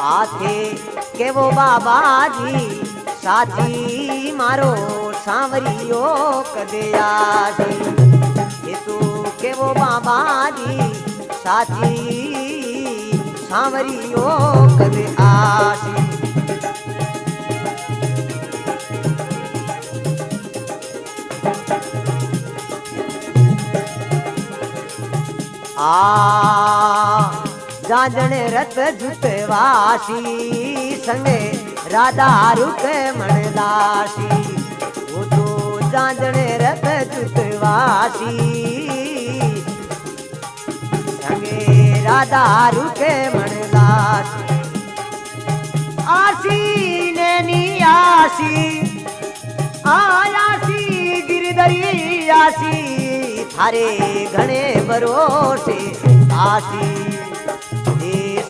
आथे केवो बाबाजी साथी मारो सांवरियो कदे आसी ये तो केवो बाबाजी साथी सांवरियो कदे आसी जाजण रत जुतवासी संगे राधा रुक मनदासी वो तो जाजण रत जुतवासी संगे राधा रुक मनदासी आसी नैनी आसी आयासी गिरधरी आसी थारे घणे भरोसे आसी